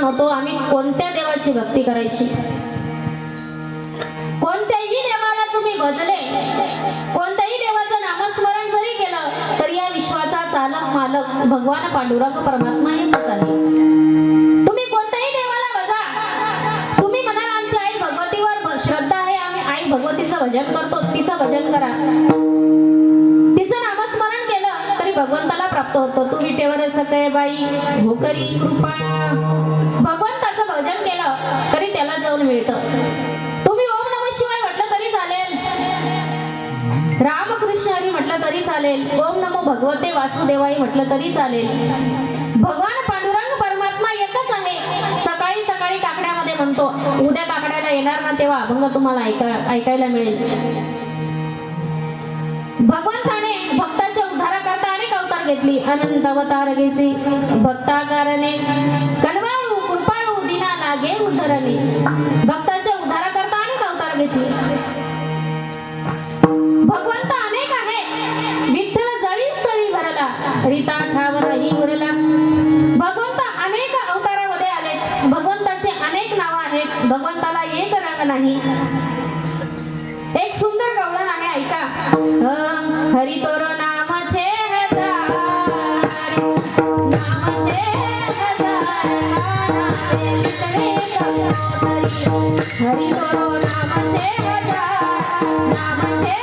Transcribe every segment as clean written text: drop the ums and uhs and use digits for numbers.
होतो आम्ही कोणत्या देवाची भक्ती करायची. कोणत्याही देवाला तुम्ही भजले, कोणत्याही देवाचं नामस्मरण जरी केलं तरी या विश्वाचा चालक मालक भगवान पांडुरंग परमात्मा एकच आहे. तुम्ही कोणत्याही देवाला भजा. तुम्ही म्हणाल आमची आई भगवतीवर श्रद्धा आहे, आम्ही आई भगवतीचं भजन करतो, तिचं भजन करा. तिचं नामस्मरण केलं तरी भगवंताला प्राप्त होतो. तू विटेवर सकै बाई हो करी कृपा. भगवंताचं भजन केलं तरी त्याला जाऊन मिळतं. तुम्ही ओम नमः शिवाय म्हटलं तरी चालेल, रामकृष्ण हरी म्हटलं तरी चालेल, ओम नमो भगवते वासुदेवाय म्हटलं तरी चालेल. भगवान पांडुरंग परमात्मा एकच आहे. सकाळी सकाळी काकड्यामध्ये म्हणतो, उद्या काकड्याला येणार ना तेव्हा अभंग तुम्हाला ऐकायला मिळेल. भगवंताने भक्ताच्या उद्धाराकरता अनेक अवतार घेतली. अनंत अवतार घेसी भक्ताकारणे, कनवाळू कृपाळू दिना लागे उद्धरणे. भक्ताच्या उद्धाराकरता अनेक अवतार घेतली. भगवंत अनेक आहे. विठ्ठल जळी स्थळी भरला, रीता ठावर ही उरला. भगवंत अनेक अवतारामध्ये आले. भगवंताचे अनेक नाव आहेत. भगवंताला एक रंग नाही. एक सुंदर गवळण आहे, ऐका. हरी तोर नामचे हजार, नामचे हजार, हरी तोर नामचे हजार, नामचे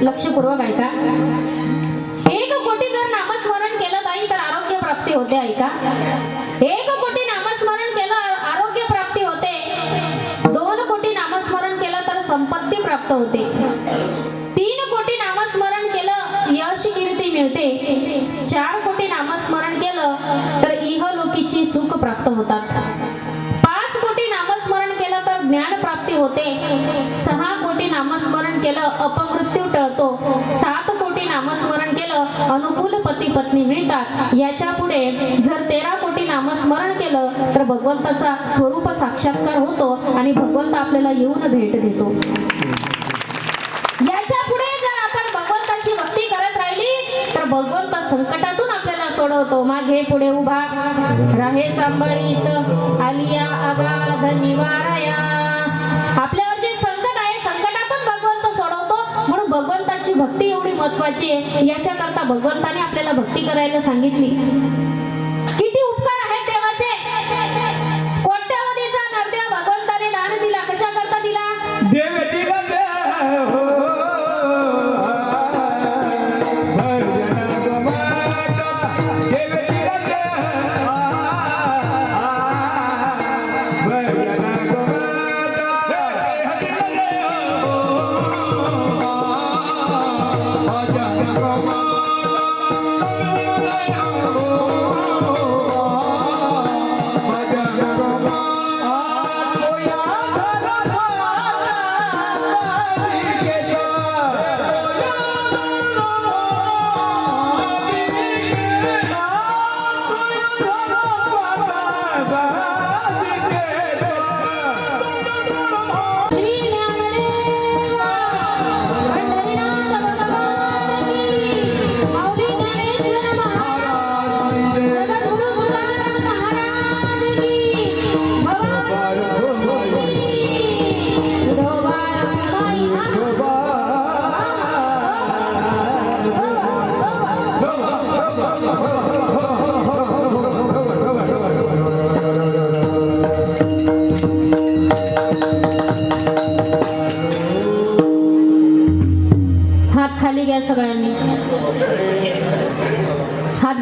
लक्षपूर्वक ऐका. 1 कोटी जर नामस्मरण केलं ताई तर आरोग्य प्राप्ती होते. ऐका, 1 कोटी नामस्मरण केलं आरोग्य प्राप्ती होते. 2 कोटी नामस्मरण केलं तर संपत्ती प्राप्त होते. 3 कोटी नामस्मरण केलं यश कीर्ती मिळते. 4 कोटी नामस्मरण केलं तर इहलोकीची सुख प्राप्त होतात. 5 कोटी नामस्मरण केलं तर ज्ञान प्राप्ती होते. 6 कोटी नामस्मरण केलं अपमृत्यू टळतो. 7 कोटी नामस्मरण केलं अनुकूल पती पत्नी मिळतात. याच्या पुढे जर 13 कोटी नामस्मरण केलं तर भगवंताचा स्वरूप साक्षात्कार होतो आणि भगवंत आपल्याला येऊन भेट देतो. याच्या पुढे जर आपण भगवंताची भक्ती करत राहिली तर भगवंत संकटातून आपल्याला सोडवतो. मागे पुढे उभा राहे सांभाळीत, आलिया अगाध निवाराया. आपल्यावर जे संकट आहे संकटातून भगवंत सोडवतो. म्हणून भगवंताची भक्ती एवढी महत्वाची आहे. याच्या करता भगवंताने आपल्याला भक्ती करायला सांगितली. किती उपकार आहेत देवाचे. कोट्यवधीचा नरदेव भगवंताने दान दिला. कशा करता दिला? देव दिला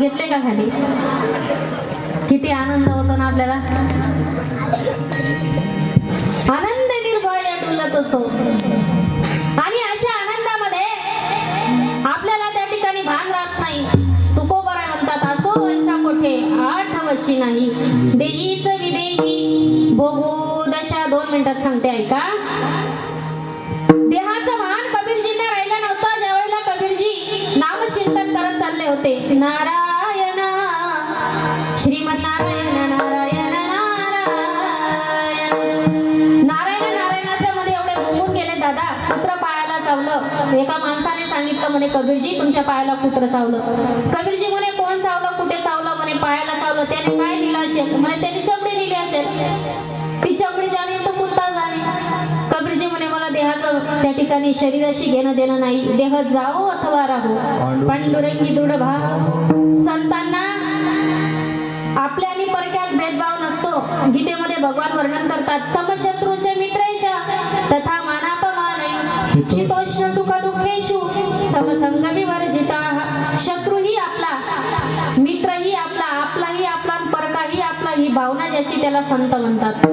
घेतले का खाली? किती आनंद होतो ना आपल्याला. आनंद निर्भय डुलत असो. आणि अशा आनंदामध्ये आपल्याला त्या ठिकाणी भान राहत नाही. तुकोबराय म्हणतात, असो वैसा कोठे आठवची नाही, देहीच विदेही भोगू दशा. 2 मिनिटात सांगते ऐका. देहाचं भान कबीरजींना राहिलं नव्हतं. ज्या वेळेला कबीरजी नामचिंतन करत चालले होते, नारायण श्रीमन्नारायण नारायण नारायण नारायण नारायणाच्या मध्ये एवढे गुंगून गेले दादा. पुत्र पायाला चावलं. एका माणसाने सांगितलं म्हणे, कबीरजी तुमच्या पायाला पुत्र चावलं. कबीरजी म्हणे, कोण चावलं, कुठे चावलं? म्हणे पायाला चावलं. त्याने काय दिलं असेल? म्हणे त्याने चमडी दिली असेल. ती चमडी जाणे तो कुत्ता जाणे. कबीरजी म्हणे, मला देहाचं त्या ठिकाणी शरीराशी घेणं देणं नाही. देह जाओ अथवा राहो, पांडुरंगी दृढ भाव. संतांना आपल्या आणि परक्यात भेदभाव नसतो. गीतेमध्ये भगवान वर्णन करतात, समशत्रूचे मित्रैच्या तथा मानापमाने शीतोष्ण सुख दुःखेषु समसंग विवर्जिताः. शत्रूही आपला, मित्रही आपला, आपलाही आपला, परकाही आपला, ही भावना ज्याची त्याला संत म्हणतात.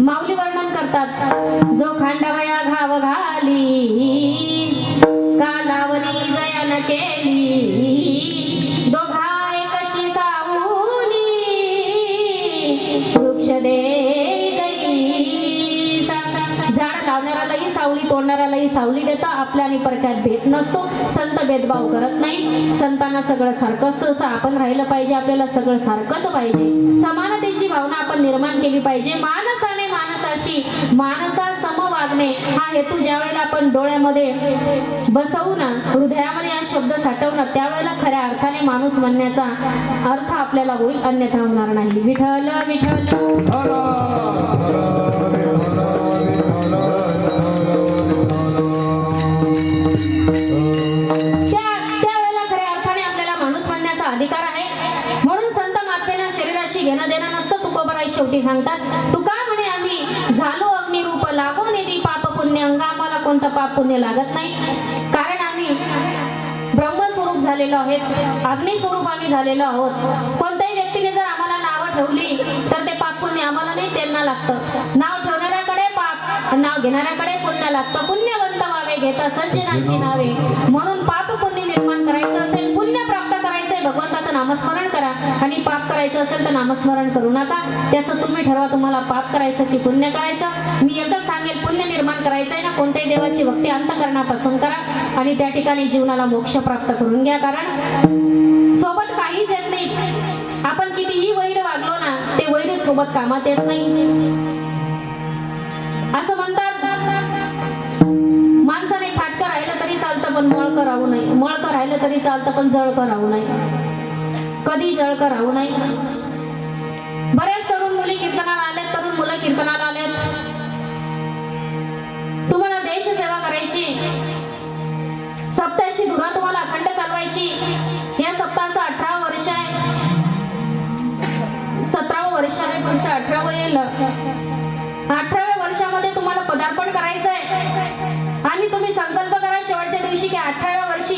माऊली वर्णन करतात, जो खांडावया घाव घाली कालावनी जयन केली, दोघा एकची सावली वृक्ष दे जई. झाड लावणाऱ्यालाही सावली, तोडणाऱ्यालाही सावली देतं. आपल्या आणि परक्यात भेद नसतो. संत भेदभाव करत नाही. संतांना सगळं सारखं असतं. तसं आपण राहिलं पाहिजे. आपल्याला सगळं सारखंच पाहिजे. समानतेची भावना आपण निर्माण केली पाहिजे. माणसाने माणसाशी माणसा सम वागणे हा हेतू ज्या वेळेला आपण डोळ्यामध्ये बसवू ना, हृदयामध्ये हा शब्द साठवू ना, त्यावेळेला खऱ्या अर्थाने माणूस म्हणण्याचा अर्थ आपल्याला होईल, अन्यथा होणार नाही. विठ्ठल विठ्ठल. अधिकार आहे. म्हणून संत महात्म्यानं शरीराशी घेणं देणं नसतं. तुकोबराय शेवटी सांगतात, तुका म्हणे आम्ही झालो अग्निरूप, लागो निधी पाप पुण्य अंग. आम्हाला कोणतं पाप पुण्य लागत नाही, कारण आम्ही ब्रह्मस्वरूप झालेलो आहोत, अग्निस्वरूप आम्ही झालेलो आहोत. कोणत्याही व्यक्तीने जर आम्हाला नावं ठेवली तर ते पाप पुण्य आम्हाला नाही, त्यांना लागतं. नाव ठेवणाऱ्याकडे पाप, नाव घेणाऱ्याकडे पुण्य लागतं. पुण्यवंत व्हावे घेता सज्जनाची नावे. म्हणून पाप पुण्य निर्माण करायचं असेल, पुण्य प्राप्त करायचंय, भगवंताचं नामस्मरण करा. आणि पाप करायचं असेल तर नामस्मरण करू नका. त्याचं तुम्ही ठरवा, तुम्हाला पाप करायचं की पुण्य करायचं. मी एकच सांगेल, पुण्य निर्माण करायचंय ना, कोणत्याही देवाची भक्ती अंतःकरणापासून करा आणि त्या ठिकाणी जीवनाला मोक्ष प्राप्त करून घ्या. कारण सोबत काहीच येत नाही. आपण कितीही वैर वागलो ना, ते वैर सोबत कामात येत नाही. असं म्हणतात, माणसाने फाटकं राहिलं तरी चालतं पण मळकं राहू नये, मळकं राहिलं तरी चालतं पण जळकं राहू नये. कधी जळकं राहू नये. बरेच तरुण मुली कीर्तनाला आलेत, तरुण मुलं कीर्तनाला आलेत. तुम्हाला देश सेवा करायची, सप्ताहाची धुरा तुम्हाला अखंड चालवायची. या सप्ताहाचं 18 वर्ष आहे, 17वं वर्ष आहे, पुढचं 18वं येईल. 18व्या वर्षामध्ये तुम्हाला पदार्पण करायचं आहे. आणि तुम्ही संकल्प करा शेवटच्या दिवशी की 18व्या वर्षी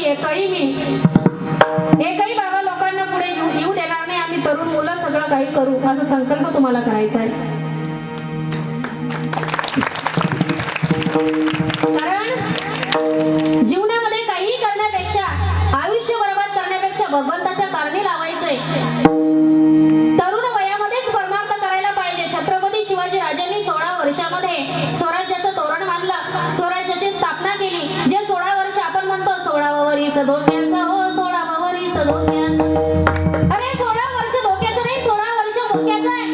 एकही बाबा लोकांना पुढे येऊ देणार नाही. आम्ही तरुण मुलं सगळं काही करू, असा संकल्प तुम्हाला करायचा आहे. कारण जीवनामध्ये काही करण्यापेक्षा, आयुष्य बर्बाद करण्यापेक्षा भगवंताच्या कारणी लावायचंय. तरुण वयामध्येच परमार्थ करायला पाहिजे. छत्रपती शिवाजी राजांनी 16 वर्षामध्ये स्वराज्याचं तोरण बांधलं, स्वराज्याची स्थापना केली. जे 16 वर्ष आपण म्हणतो 16वं वरीस धोक्याचं, हो 16वं वरीस धोक्याचं. अरे 16 वर्ष धोक्याचं नाही, 16 वर्ष मोक्याचं आहे.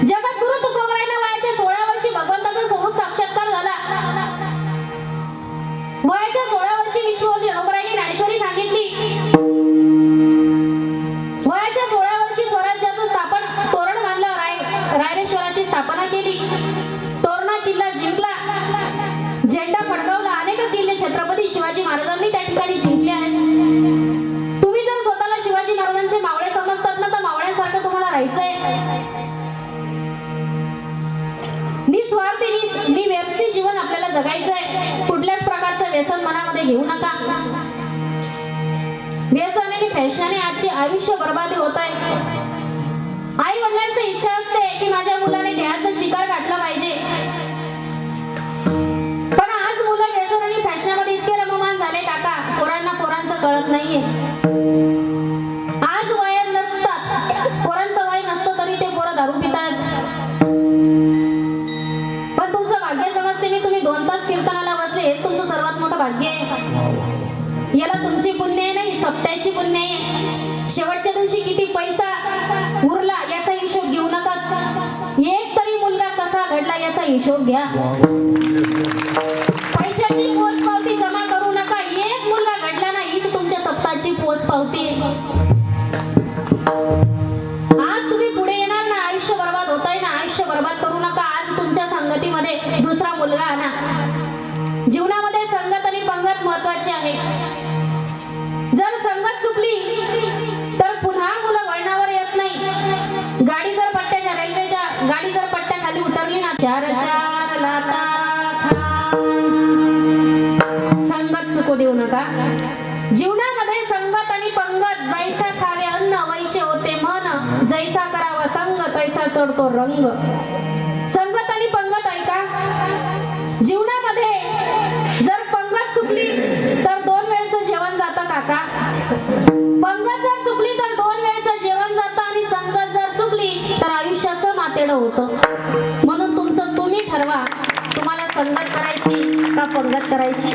जगद्गुरु तुकोबरायांना वयाच्या 16 वर्षी भगवंताचा स्वरूप साक्षात्कार झाला. वयाच्या 16 वर्षी विश्वोजी अनुकरायांनी ज्ञानेश्वरी सांगितली. वयाच्या 16 वर्षी स्वराज्याचं स्थापन तोरण बांधलं, रायरेश्वराची स्थापना केली, तोरणा किल्ला जिंकला, झेंडा फडकावला. अनेक किल्ले छत्रपती शिवाजी महाराजांनी त्या ठिकाणी जिंकले आहेत. तुम्ही जर स्वतःला शिवाजी महाराजांचे मावळे समजतात ना, तर मावळ्यासारखं तुम्हाला राहायचंय. निस्वार्थी निव्यवस्थित जीवन आपल्याला जगायचंय. कुठल्याच प्रकारचं व्यसन मनामध्ये घेऊ नका. व्यसन आणि फॅशनाने आजचे आयुष्य बर्बादी होत आहे. आई वडिलांची इच्छा असते की माझ्या मुलाने ध्येयाचा शिकार गाठला पाहिजे, पण आज मुलं व्यसन आणि फॅशनमध्ये इतके रममान झाले काका, पोरांचं कळत नाहीये. आज वय नसतात, पोरांचं वय नसतं तरी ते पोरं दारू पितात. पण तुमचं भाग्य समजते मी, तुम्ही 2 तास कीर्तनाला बसले, हेच तुमचं सर्वात मोठं भाग्य आहे. याला तुमची पुण्य नाही, सप्त्याची पुण्य आहे. शेवटच्या दिवशी किती पैसा उरला याचा हिशोब घेऊ नका. एक तरी मुलगा कसा घडला याचा हिशोब घ्या. पैशाची पोचपावती जमा करू नका. एक मुलगा घडला ना, हीच तुमच्या सप्ताहाची पोचपावती. आज तुम्ही पुढे येणार ना, आयुष्य बर्बाद होत आहे ना, आयुष्य बर्बाद करू नका. आज तुमच्या संगतीमध्ये दुसरा मुलगा आणा. जीवनामध्ये संगत आणि पंगत महत्वाची आहे. जर संगत चुकली तर पुन्हा मुलं वळणावर येत नाही. गाडी जर पट्ट्याच्या रेल्वेच्या गाडी जर पट्ट्या खाली उतरली ना, 4 लाथा संगत चुकू देऊ नका. जीवनामध्ये संगत आणि पंगत, जैसा खावे अन्न वैश्य होते मन, जैसा करावा संग तैसा चढतो रंग. संगत आणि पंगत ऐका. जीवनामध्ये जर पंगत चुकली तर 2 वेळचं जेवण जातं काका. पंगत जर चुकली तर 2 वेळचं जेवण जातं, आणि संगत जर चुकली तर आयुष्याचं मातेडं होतं. म्हणून तुमचं तुम्ही ठरवा, तुम्हाला संगत करायची का पंगत करायची.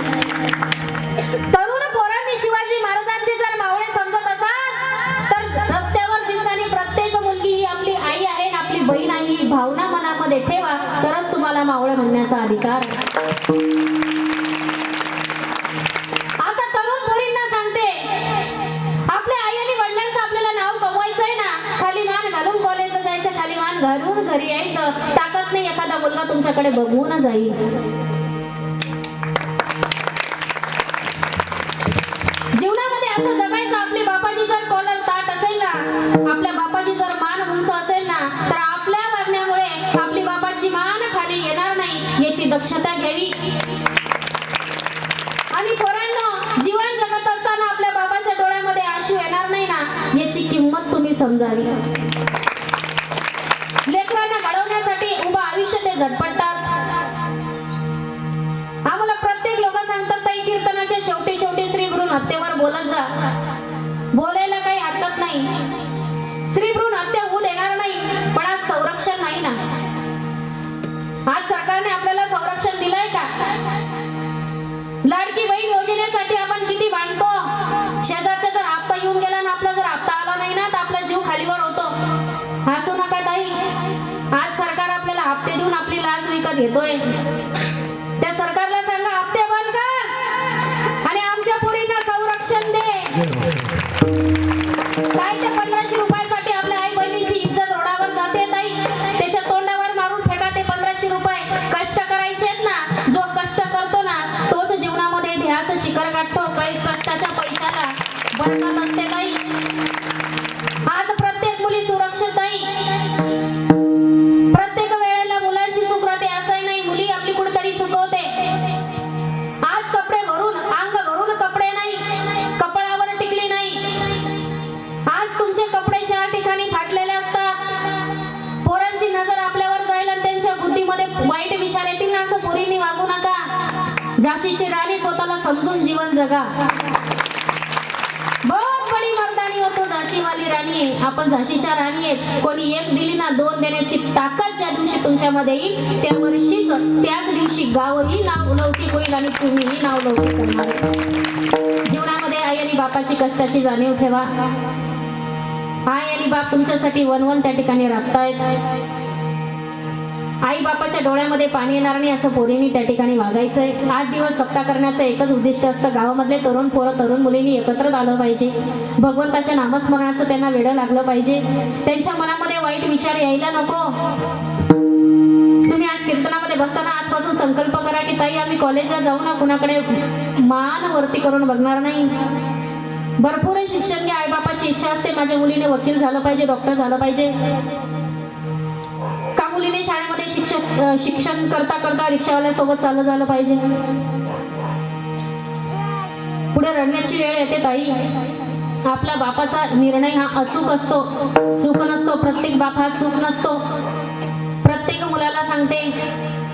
तरुण पोरांनी शिवाजी महाराजांचे जर मावळे समजत असाल तर रस्त्यावर दिसणारी प्रत्येक मुलगी ही आपली आई आहे, आपली बहीण आहे, ही भावना मनामध्ये ठेवा, तरच तुम्हाला मावळे म्हणण्याचा अधिकार. आता तरुण पोरींना सांगते, आपल्या आई आणि वडिलांचं आपल्याला नाव कमवायचंय ना, खाली मान घालून कॉलेजला जायचं, खाली मान घालून घरी यायचं. ताकद नाही एखादा मुलगा तुमच्याकडे बघून जाईल. जीवनामध्ये असं जगायचं, आपल्या बापाची जर कॉलर ताट असेल ना, आपल्या बापाची जर मान उंच असेल ना, तर आपल्या वागण्यामुळे आपली बापाची मान खाली येणार नाही याची दक्षता घ्यावी. आणि पोरांनो, जीवन जगत असताना आपल्या बाबाच्या डोळ्यामध्ये आशू येणार नाही ना, याची किंमत तुम्ही समजावी. लेकरांना घडवण्यासाठी उभं आयुष्य ते झटपटतात. आम्हाला प्रत्येक लोक सांगतात, ताई कीर्तनाच्या शेवटी श्री भ्रूण हत्येवर बोलत जा. बोलायला काही हरकत नाही. श्री भ्रूण हत्या होऊ देणार नाही, पण आज संरक्षण नाही ना. आज सरकारने आपल्याला संरक्षण दिलंय का. लाडकी बहीण योजनेसाठी आपण किती भांडतो. शेजारचा जर हप्ता येऊन गेला ना, आपला जर हप्ता आला नाही ना, तर आपला जीव खालीवर होतो. हसू नका ताई, आज सरकार आपल्याला हप्ते देऊन आपली लाच विकत घेतोय. त्या सरकारला सांगा, हप्ते बंद कर आणि आमच्या पोरींना संरक्षण दे. काय ते 1500 रुपयासाठी आपल्या आई बहिणीची इज्जत रोडावर जाते ताई. त्याच्या तोंडावर मारून फेका ते 1500 रुपये. कष्ट करायचे आहेत ना, जो कष्ट करतो ना तोच जीवनामध्ये ध्येयाचं शिखर गाठतो. काही कष्टाच्या पैशाला बरकत असते ताई. आज प्रत्येक मुली सुरक्षित ताई. प्रत्येक वेळेला मुलांची चूक राहते असं नाही, मुली आपली कुठेतरी चुकवते. आज कपडे भरून, अंग भरून कपडे नाही, कपडावर टिकली नाही. आज तुमचे कपडे 4 ठिकाणी फाटलेले असतात. पोरांची नजर आपल्यावर जाईल आणि त्यांच्या बुद्धीमध्ये वाईट विचार येतील ना, असं पोरींनी वागू नका. झाशीची राणी स्वतःला समजून जीवन जगा. बहुत बडी मर्दानी होतो, झाशीवाली राणी आहे. आपण झाशीच्या राणी आहेत. कोणी 1 दिली ना, 2 देण्याची ताकद ज्या दिवशी तुमच्यामध्ये येईल, त्या वर्षीच त्याच दिवशी गावही नाव लौकिक होईल आणि तुम्हीही नाव लौकिक करणार. जीवनामध्ये आई आणि बापाची कष्टाची जाणीव ठेवा. आई आणि बाप तुमच्यासाठी वनवन त्या ठिकाणी राबतायत. आई बापाच्या डोळ्यामध्ये पाणी येणार नाही असं पोरींनी त्या ठिकाणी वागायचंय. 8 दिवस सप्ताह करण्याचं एकच उद्दिष्ट असतं, गावामधले तरुण पोरं तरुण मुलींनी एकत्र आलं पाहिजे. भगवंताच्या नामस्मरणाचं त्यांना वेडं लागलं पाहिजे. त्यांच्या मनामध्ये वाईट विचार यायला नको. तुम्ही आज कीर्तनामध्ये बसताना आजपासून संकल्प करा की ताई आम्ही कॉलेजला जाऊ ना, कुणाकडे मान वरती करून बघणार नाही. भरपूर शिक्षण घ्या. आई बापाची इच्छा असते माझ्या मुलीने वकील झालं पाहिजे, डॉक्टर झालं पाहिजे. का मुलीने शाळेमध्ये शिक्षण करता करता रिक्षावाल्यासोबत चाललं झालं पाहिजे. पुढे रडण्याची वेळ येते ताई. आपल्या बापाचा निर्णय हा अचूक असतो, चूक नसतो. प्रत्येक बाप हा चूक नसतो. प्रत्येक मुलाला सांगते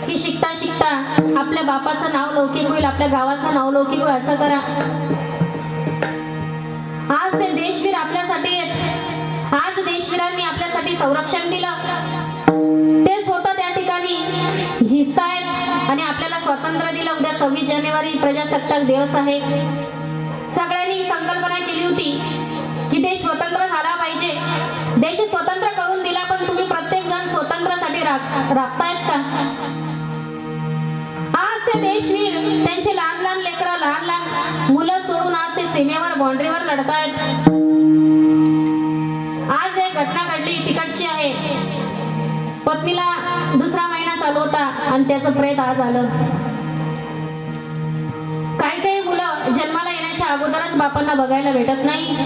की शिकता शिकता आपल्या बापाचं नाव लौकिक होईल, आपल्या गावाचं नाव लौकिक होईल, असं करा. आज ते देशवीर आपल्यासाठी आहेत. आज देशवीरांनी आपल्यासाठी संरक्षण दिलं. ते स्वतः त्या ठिकाणी झिजतायत आणि आपल्याला स्वातंत्र्य दिलं. उद्या 26 जानेवारी प्रजासत्ताक दिवस आहे. सगळ्यांनी संकल्पना केली होती की देश स्वतंत्र झाला पाहिजे. देश स्वतंत्र करून दिला, पण तुम्ही प्रत्येक जण स्वतंत्रासाठी राबतायत का? आज ते देशवीर त्यांचे लहान लहान लेकरं, लहान लहान मुलं सोडून आज ते सीमेवर, बाउंड्रीवर लढतायत. आज एक घटना घडली, तिकडची आहे. पत्नीला दुसरा महिना चालू होता आणि त्याचं प्रेत आज आलं. काही काही मुलं जन्माला येण्याच्या अगोदरच बापांना बघायला भेटत नाही.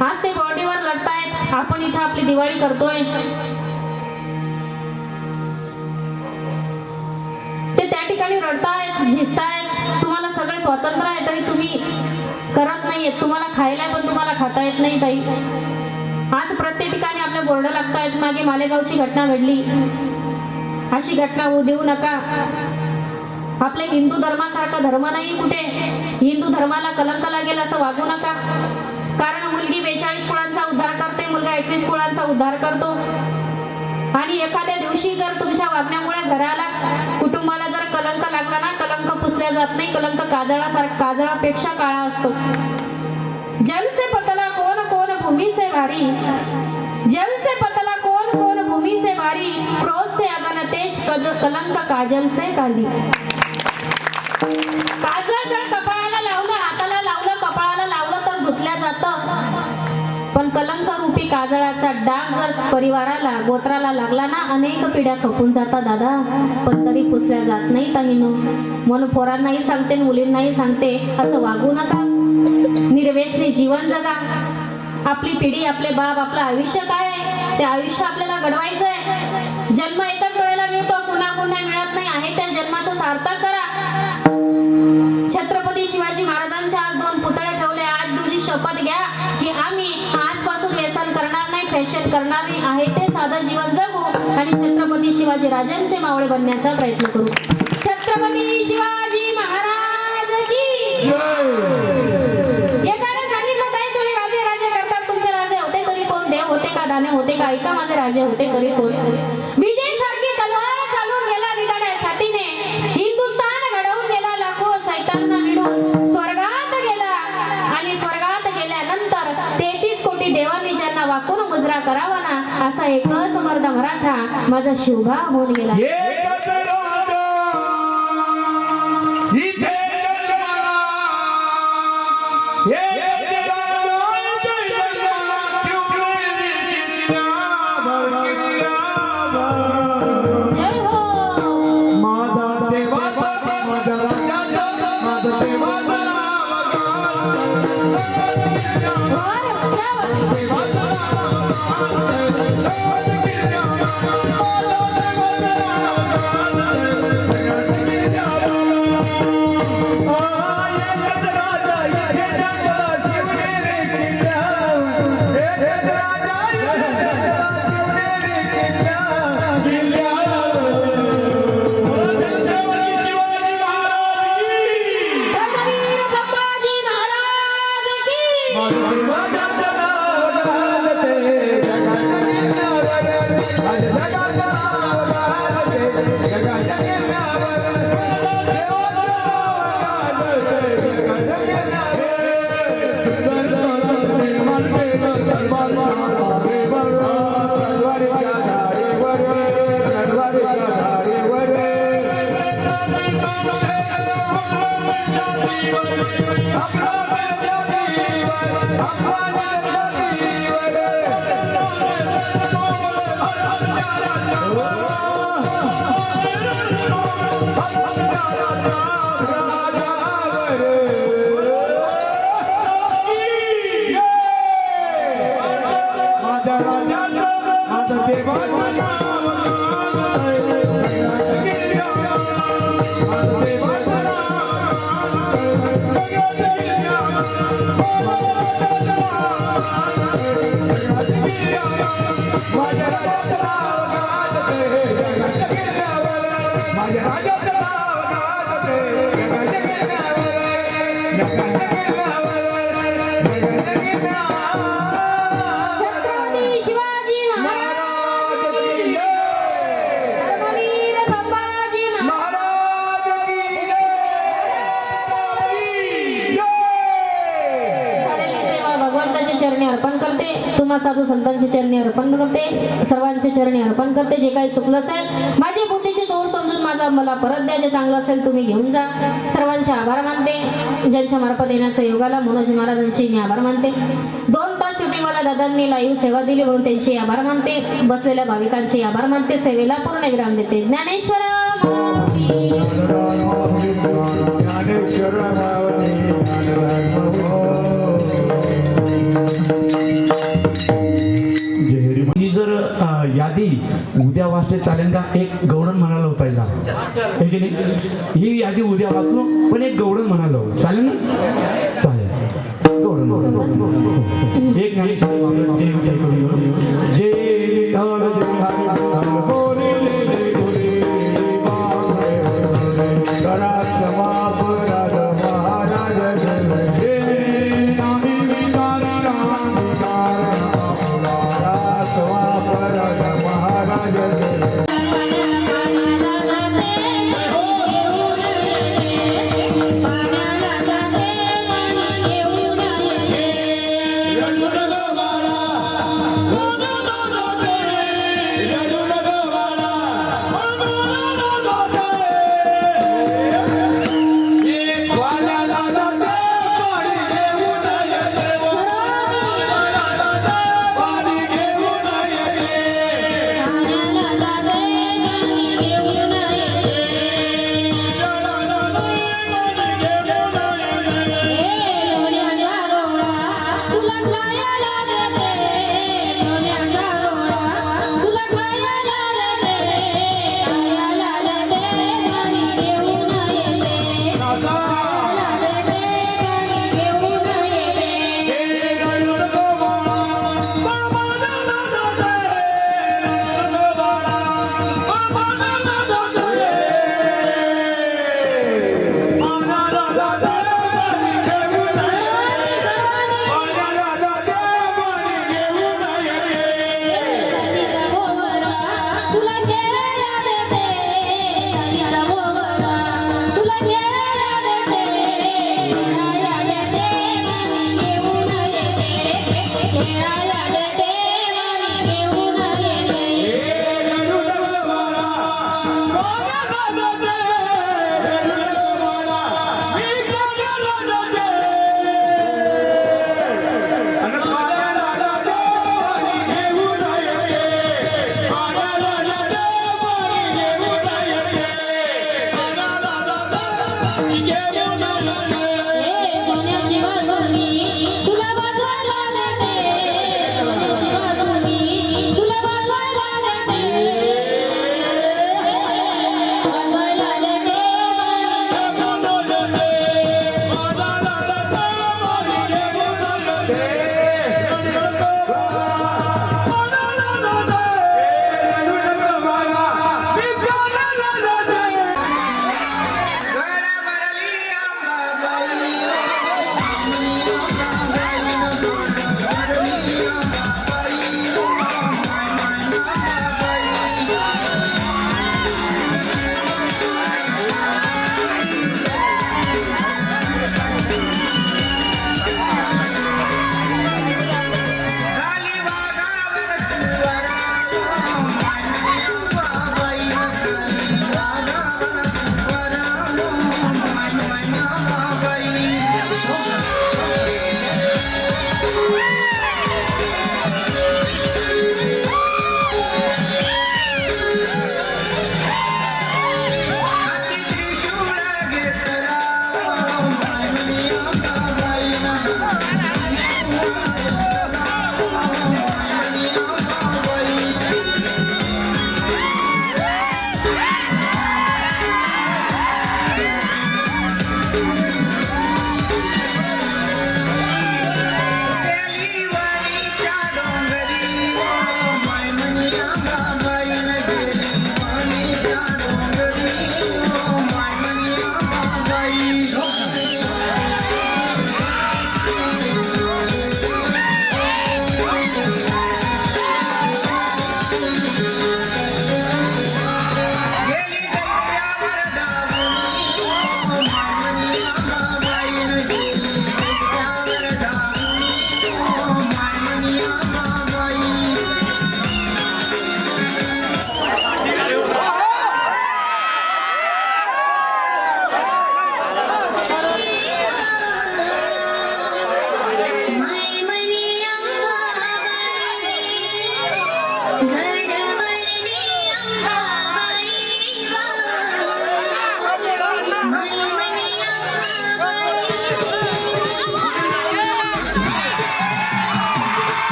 आज ते बॉडीवर लढतायत, आपण इथं आपली दिवाळी करतोय. ते त्या ठिकाणी रडतायत, झिजतायत. तुम्हाला सगळे स्वातंत्र्य आहे तरी तुम्ही करत नाहीयेत. तुम्हाला खायला पण तुम्हाला खाता येत नाही ताई. आज प्रत्येक ठिकाणी आपले बोर्ड लागतायत. मागे मालेगावची घटना घडली. अशी घटना होऊ देऊ नका. आपल्या हिंदू धर्मासारखा धर्म नाही कुठे. हिंदू धर्माला कलंक लागेल असं वागू नका. कारण मुलगी 42 कुळांचा उद्धार करते, मुलगा 21 कुळांचा उद्धार करतो. आणि एखाद्या दिवशी जर तुमच्या वागण्यामुळे घराला, कुटुंबाला जर कलंक लागला ना, कलंक पुसल्या जात नाही. कलंक काजळापेक्षा काळा असतो. जल से पतला कौन कौन भूमि से भारी, जल से पतला कौन कौन भूमि से भारी, क्रोध से अगन तेज कलंक काजल से काली. काजळ जर कपाळाला लावलं, हाताला लावलं, कपाळाला लावलं तर धुतल्या जातं. पण कलंक रूपी काजळाचा डाग जर परिवाराला, गोत्राला लागला ना, अनेक पिढ्या खपून जातात दादा. पण तरी पुसल्या जात नाही ताईनो. म्हणून पोरांनाही सांगते, मुलींनाही सांगते, असं वागू नका. निर्व्यसनी जीवन जगा. आपली पिढी, आपले बाप, आपलं आयुष्य काय आहे ते आयुष्य आपल्याला घडवायचंय. जन्म एकच वेळेला मिळतो, पुन्हा पुन्हा मिळत नाही. आहे त्या जन्माचं सार्थक करा. छत्रपती शिवाजी महाराजांच्या आज 2 पुतळे ठेवले. आज दिवशी शपथ घ्या की आम्ही आजपासून व्यसन करणार नाही, फॅशन करणार नाही. आहे ते साधं जीवन जगू आणि छत्रपती शिवाजी राजांचे मावळे बनण्याचा प्रयत्न करू. छत्रपती शिवाजी महाराज की एकाने सांगितलं ताई, तुम्ही राजे राजे करतात, तुमचे राजे होते तरी कोण? देव होते का, दाने होते का? ऐका, माझे राजे होते तरी कोण? विजय सारखी तलवार चालून गेला निदाड्या छातीने. हिंदुस्थान घडवून गेला, लाखो सैतांना मिळून स्वर्गात गेला. आणि स्वर्गात गेल्यानंतर 33 कोटी देवांनी ज्यांना वाकून मुजरा करावा ना, असा एकच मर्द मराठा माझा शिवभा होऊन गेला. Thank you. माझ्या राजाचं नाव गाजते जगाच्या गिरण्यावर माझ्या राजाचं नाव गाजते जगाच्या गिरण्यावर जगाच्या गिरण्यावर जगाच्या गिरण्यावर छत्रपती शिवाजी महाराज की जय. धर्मवीर संभाजी महाराज महाराज की जय. झालेली सेवा भगवंताच्या चरणी अर्पण करते. तुम्हा साधू संतांच्या चरणी अर्पण करते. सर्वांच्या चरणी अर्पण करते. जे काही चुकलं असेल माझी बुद्धीची दोष समजून माझा मला परत द्या. जे चांगलं असेल तुम्ही घेऊन जा. सर्वांचे आभार मानते. ज्यांच्या मार्फत येण्याचा योगाला मनोज महाराजांचे मी आभार मानते. 2 तास शूटिंगवाला दादांनी लाईव्ह सेवा दिली म्हणून त्यांचे आभार मानते. बसलेल्या भाविकांचे आभार मानते. सेवेला पूर्ण विराम देते. ज्ञानेश्वर माऊली. ज्ञानेश्वर माऊली ही जर यादी उद्या वाचले चालेल का? एक गवळण म्हणाला होता हिला, हे की नाही? ही यादी उद्या वाचू, पण एक गवळण म्हणालो चालेल ना? चालेल. गवळण एक ज्ञानेश्वर महाराज जय विजय करू. जय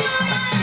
रे